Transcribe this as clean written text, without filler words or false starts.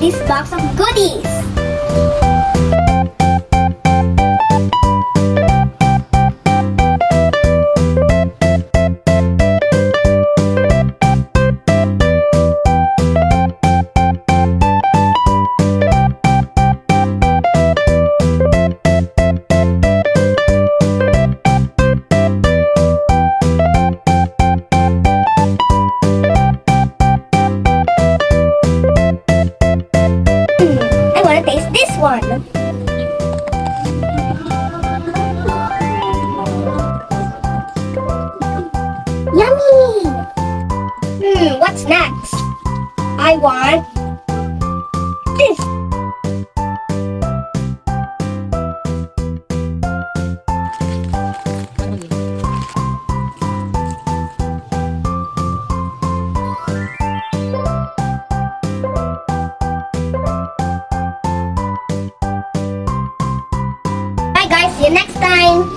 this box of goodies. I want to taste this one. Yummy! What's next? I want this. Bye guys, see you next time.